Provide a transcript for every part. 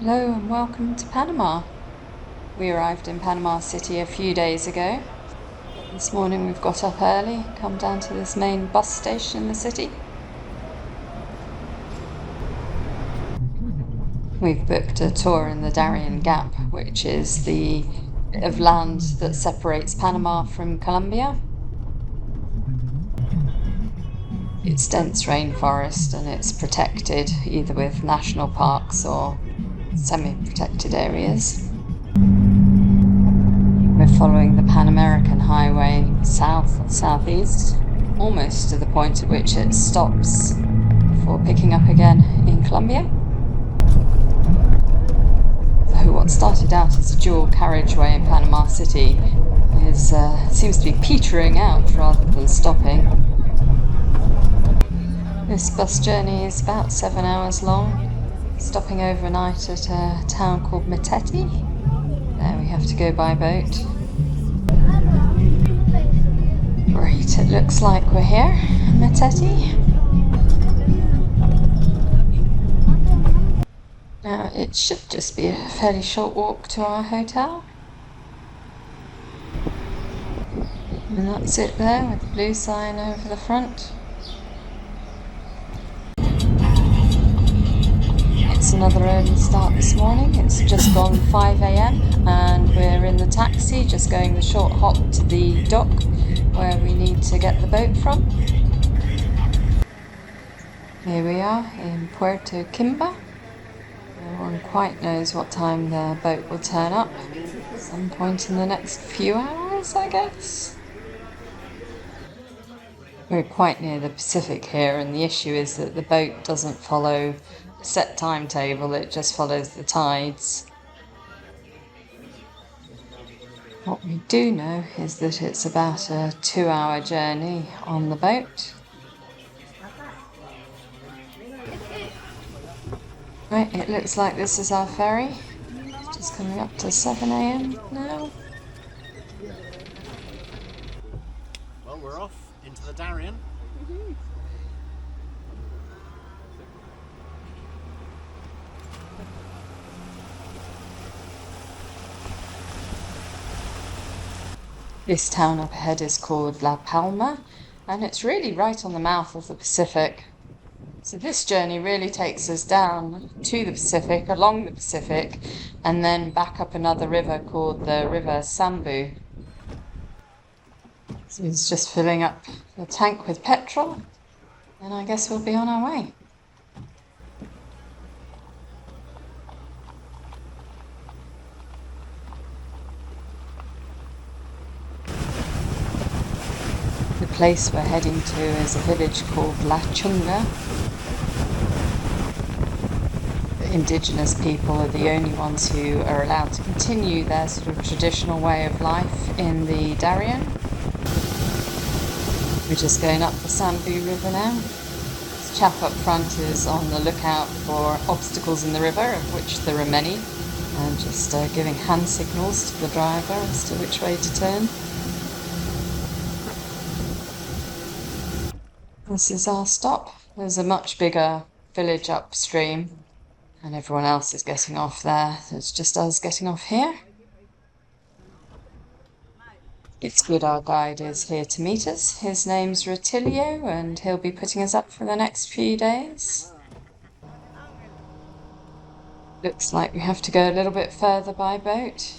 Hello and welcome to Panama. We arrived in Panama City a few days ago. This morning we've got up early, come down to this main bus station in the city. We've booked a tour in the Darien Gap, which is the bit of land that separates Panama from Colombia. It's dense rainforest and it's protected either with national parks or semi-protected areas. We're following the Pan American Highway south-southeast, almost to the point at which it stops before picking up again in Colombia. So what started out as a dual carriageway in Panama City seems to be petering out rather than stopping. This bus journey is about 7 hours long, stopping overnight at a town called Matete. There we have to go by boat. Great, it looks like we're here, Matete. Now it should just be a fairly short walk to our hotel. And that's it there with the blue sign over the front. It's another early start this morning. It's just gone 5 a.m. and we're in the taxi just going the short hop to the dock where we need to get the boat from. Here we are in Puerto Quimba. No one quite knows what time the boat will turn up. Some point in the next few hours, I guess. We're quite near the Pacific here, and the issue is that the boat doesn't follow a set timetable, it just follows the tides. What we do know is that it's about a 2-hour journey on the boat. Right, it looks like this is our ferry. It's just coming up to 7 a.m. now. Well, we're off into the Darien. This town up ahead is called La Palma, and it's really right on the mouth of the Pacific. So this journey really takes us down to the Pacific, along the Pacific, and then back up another river called the River Sambu. So it's just filling up the tank with petrol, and I guess we'll be on our way. The place we're heading to is a village called La Chunga. The indigenous people are the only ones who are allowed to continue their sort of traditional way of life in the Darien. We're just going up the Sambu River now. This chap up front is on the lookout for obstacles in the river, of which there are many, and just giving hand signals to the driver as to which way to turn. This is our stop. There's a much bigger village upstream, and everyone else is getting off there. It's just us getting off here. It's good our guide is here to meet us. His name's Rutilio, and he'll be putting us up for the next few days. Looks like we have to go a little bit further by boat.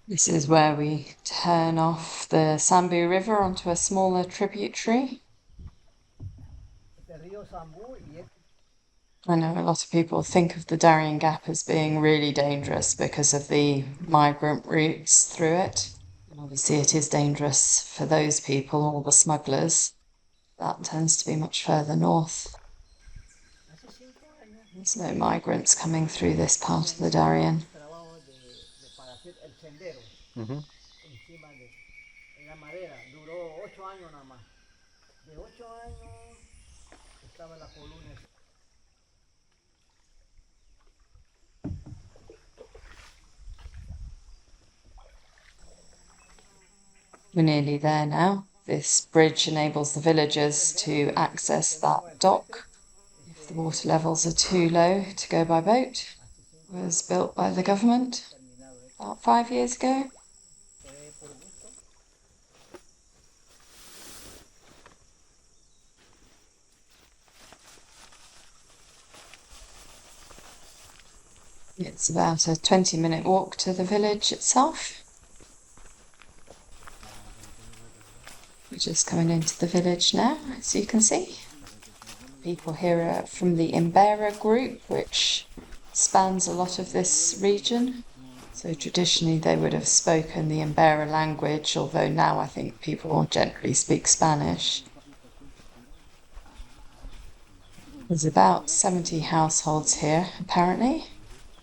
This is where we turn off the Sambu River onto a smaller tributary. I know a lot of people think of the Darien Gap as being really dangerous because of the migrant routes through it. And obviously it is dangerous for those people, all the smugglers. That tends to be much further north. There's no migrants coming through this part of the Darien. Mm-hmm. We're nearly there now. This bridge enables the villagers to access that dock if the water levels are too low to go by boat. It was built by the government about 5 years ago. It's about a 20-minute walk to the village itself. We're just coming into the village now, as you can see. People here are from the Embera group, which spans a lot of this region. So traditionally they would have spoken the Embera language, although now I think people generally speak Spanish. There's about 70 households here, apparently,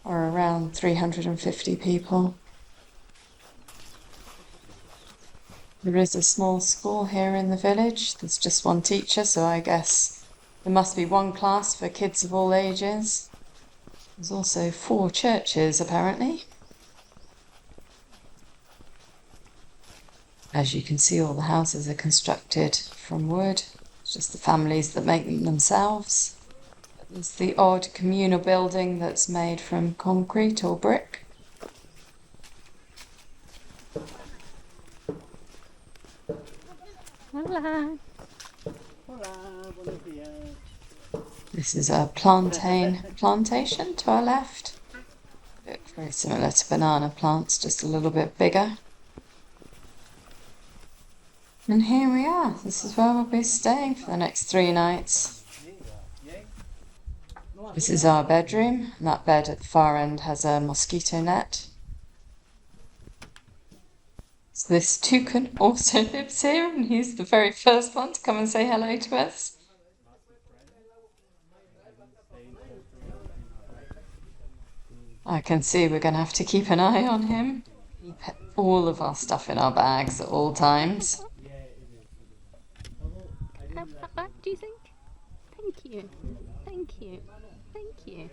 or around 350 people. There is a small school here in the village. There's just one teacher, so I guess there must be one class for kids of all ages. There's also 4 churches, apparently. As you can see, all the houses are constructed from wood. It's just the families that make them themselves. There's the odd communal building that's made from concrete or brick. Hola. Hola, buenos días. This is a plantation to our left. Look very similar to banana plants, just a little bit bigger. And here we are. This is where we'll be staying for the next 3 nights. This is our bedroom, and that bed at the far end has a mosquito net. So this toucan also lives here, and he's the very first one to come and say hello to us. I can see we're going to have to keep an eye on him. Keep all of our stuff in our bags at all times. What do you think? Thank you. Thank you. Thank you.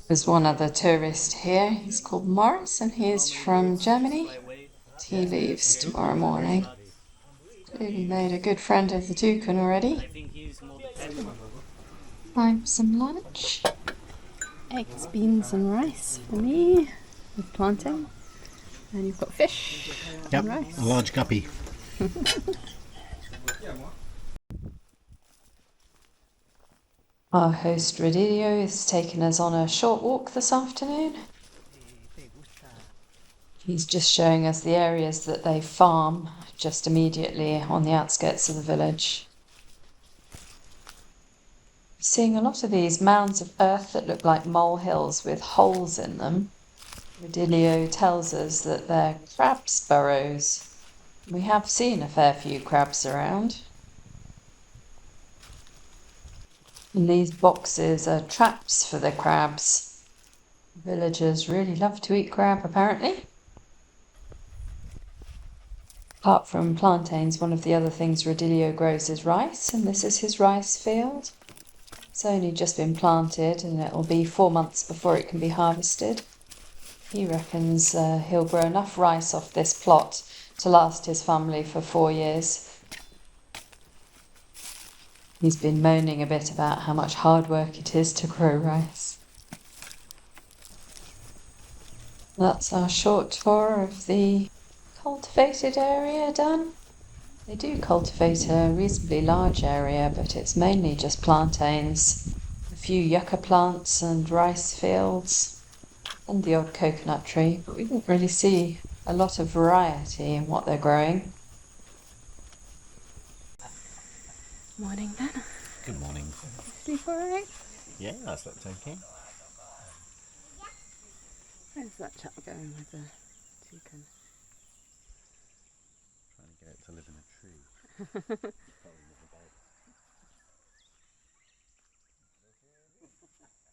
There's one other tourist here. He's called Morris, and he is from Germany. He leaves tomorrow morning. Clearly made a good friend of the toucan already. Time for some lunch. Eggs, beans and rice for me with plantain. And you've got fish and rice. A large guppy. Our host Rodilio is taking us on a short walk this afternoon. He's just showing us the areas that they farm just immediately on the outskirts of the village. Seeing a lot of these mounds of earth that look like molehills with holes in them. Rodilio tells us that they're crabs' burrows. We have seen a fair few crabs around. And these boxes are traps for the crabs. Villagers really love to eat crab, apparently. Apart from plantains, one of the other things Rodilio grows is rice, and this is his rice field. It's only just been planted, and it'll be 4 months before it can be harvested. He reckons he'll grow enough rice off this plot to last his family for 4 years. He's been moaning a bit about how much hard work it is to grow rice. That's our short tour of the cultivated area done. They do cultivate a reasonably large area, but it's mainly just plantains, a few yucca plants and rice fields, and the odd coconut tree, but we didn't really see a lot of variety in what they're growing. Morning then. Good morning. Sleep alright? Yeah, I slept okay. Where's that chap going with the toucan? Trying to get it to live in a tree.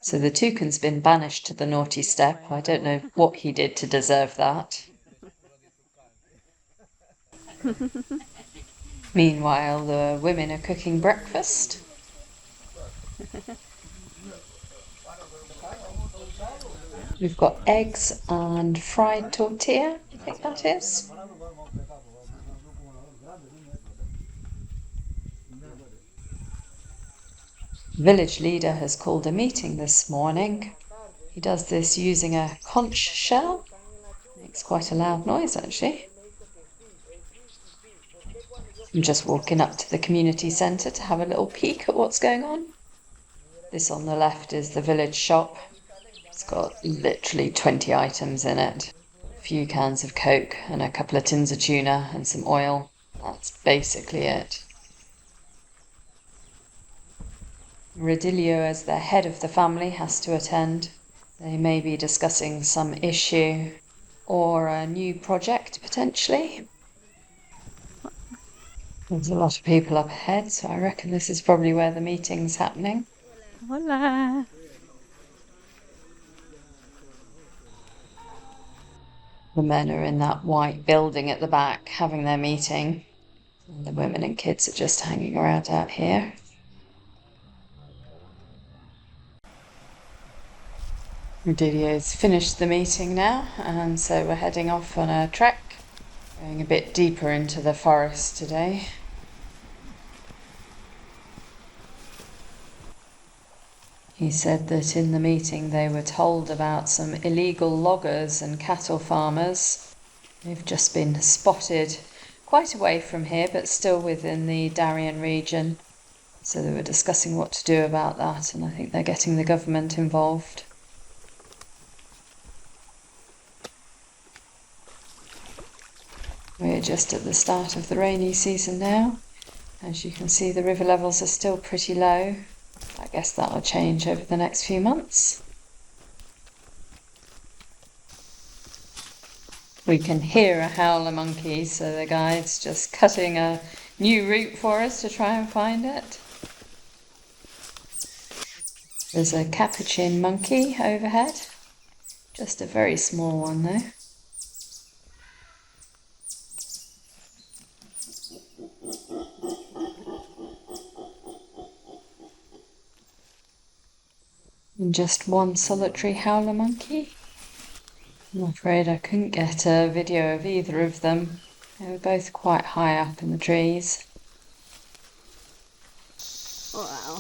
So the toucan's been banished to the naughty step. I don't know what he did to deserve that. Meanwhile, the women are cooking breakfast. We've got eggs and fried tortilla. I think that is. The village leader has called a meeting this morning. He does this using a conch shell. Makes quite a loud noise, actually. I'm just walking up to the community centre to have a little peek at what's going on. This on the left is the village shop. It's got literally 20 items in it. A few cans of Coke and a couple of tins of tuna and some oil. That's basically it. Rodilio, as the head of the family, has to attend. They may be discussing some issue or a new project, potentially. There's a lot of people up ahead, so I reckon this is probably where the meeting's happening. Hola. The men are in that white building at the back having their meeting. And the women and kids are just hanging around out here. Rodilio's finished the meeting now, and so we're heading off on a trek, going a bit deeper into the forest today. He said that in the meeting they were told about some illegal loggers and cattle farmers. They've just been spotted quite away from here, but still within the Darien region. So they were discussing what to do about that, and I think they're getting the government involved. We're just at the start of the rainy season now. As you can see, the river levels are still pretty low. I guess that'll change over the next few months. We can hear a howler monkey, so the guide's just cutting a new route for us to try and find it. There's a capuchin monkey overhead. Just a very small one though. And just one solitary howler monkey. I'm afraid I couldn't get a video of either of them. They were both quite high up in the trees. Wow.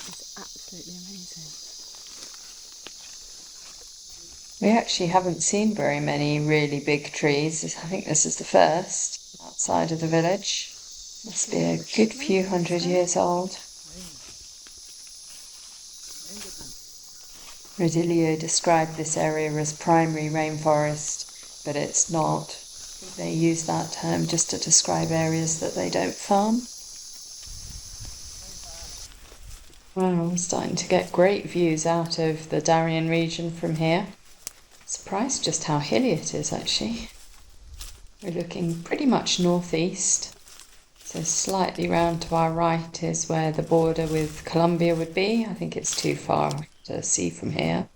That is absolutely amazing. We actually haven't seen very many really big trees. I think this is the first outside of the village. Must be a good few hundred years old. Rodilio described this area as primary rainforest, but it's not. They use that term just to describe areas that they don't farm. Wow, I'm starting to get great views out of the Darien region from here. Surprised just how hilly it is, actually. We're looking pretty much northeast. So slightly round to our right is where the border with Colombia would be. I think it's too far to see from here.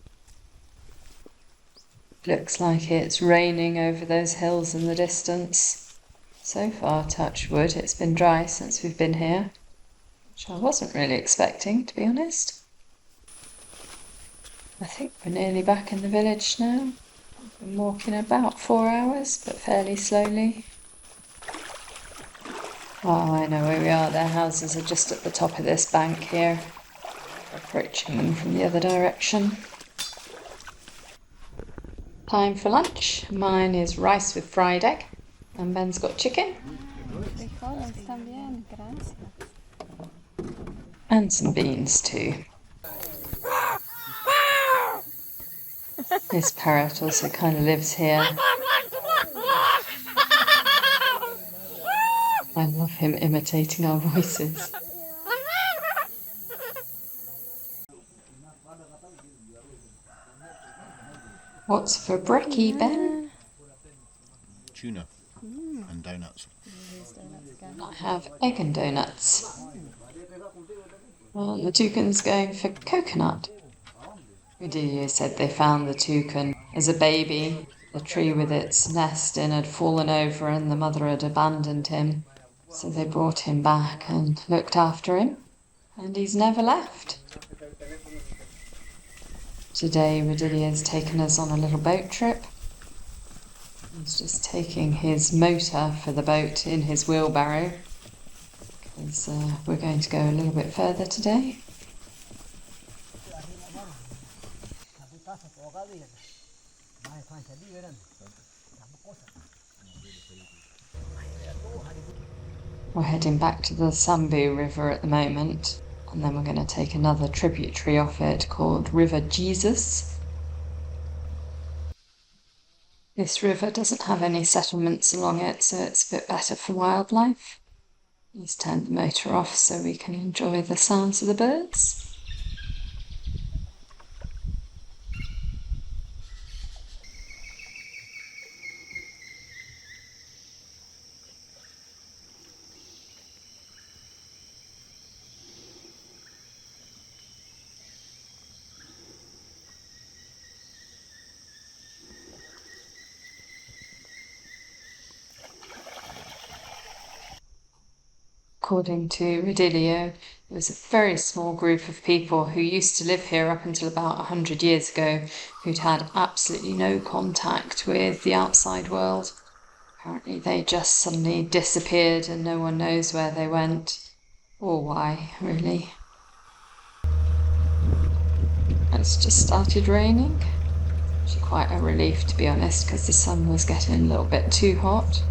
Looks like it's raining over those hills in the distance. So far, touch wood, it's been dry since we've been here, which I wasn't really expecting, to be honest. I think we're nearly back in the village now. I've been walking about 4 hours, but fairly slowly. Oh, I know where we are. Their houses are just at the top of this bank here. We're approaching them from the other direction. Time for lunch. Mine is rice with fried egg, and Ben's got chicken. And some beans too. This parrot also kind of lives here. I love him imitating our voices. What's for brekkie, Ben? Tuna and donuts. I have egg and donuts. Well, the toucan's going for coconut. Rodilio said they found the toucan as a baby. The tree with its nest in had fallen over and the mother had abandoned him. So they brought him back and looked after him. And he's never left. Today Redilia's taken us on a little boat trip. He's just taking his motor for the boat in his wheelbarrow because we're going to go a little bit further today. We're heading back to the Sambu River at the moment, and then we're going to take another tributary off it called River Jesus. This river doesn't have any settlements along it, so it's a bit better for wildlife. He's turned the motor off so we can enjoy the sounds of the birds. According to Redilio, it was a very small group of people who used to live here up until about 100 years ago, who'd had absolutely no contact with the outside world. Apparently they just suddenly disappeared and no one knows where they went, or why, really. It's just started raining. Actually quite a relief, to be honest, because the sun was getting a little bit too hot.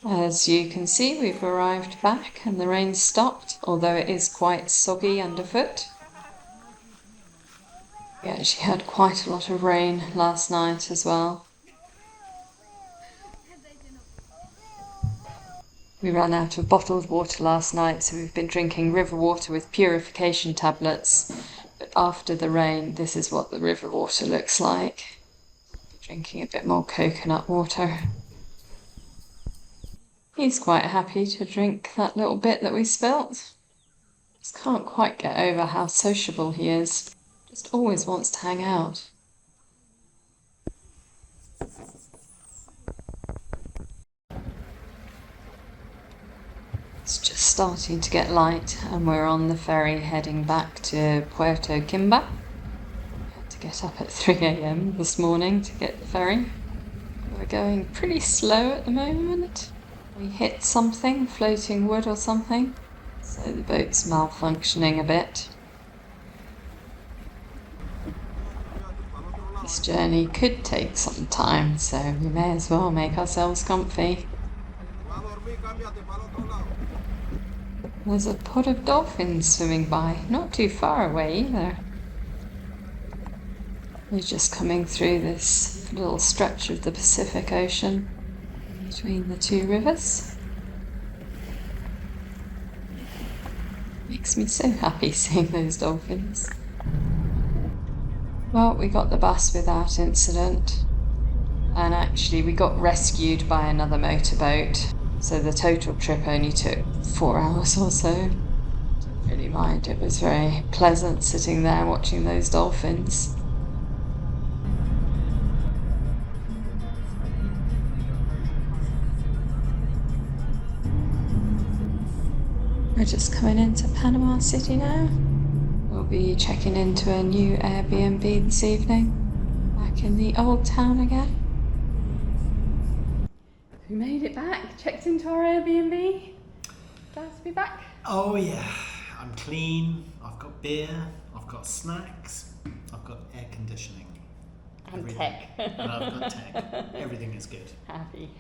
As you can see, we've arrived back and the rain stopped, although it is quite soggy underfoot. We actually had quite a lot of rain last night as well. We ran out of bottled water last night, so we've been drinking river water with purification tablets. But after the rain, this is what the river water looks like. Drinking a bit more coconut water. He's quite happy to drink that little bit that we spilt. Just can't quite get over how sociable he is. Just always wants to hang out. It's just starting to get light and we're on the ferry heading back to Puerto Quimba. We had to get up at 3 a.m. this morning to get the ferry. We're going pretty slow at the moment. We hit something, floating wood or something, so the boat's malfunctioning a bit. This journey could take some time, so we may as well make ourselves comfy. There's a pod of dolphins swimming by, not too far away either. We're just coming through this little stretch of the Pacific Ocean between the two rivers. Makes me so happy seeing those dolphins. Well, we got the bus without incident, and actually we got rescued by another motorboat, so the total trip only took 4 hours or so. Didn't really mind, it was very pleasant sitting there watching those dolphins. We're just coming into Panama City now. We'll be checking into a new Airbnb this evening, back in the old town again. We made it back, checked into our Airbnb. Glad to be back. Oh yeah, I'm clean, I've got beer, I've got snacks, I've got air conditioning. And everything. tech. And I've got tech. Everything is good. Happy.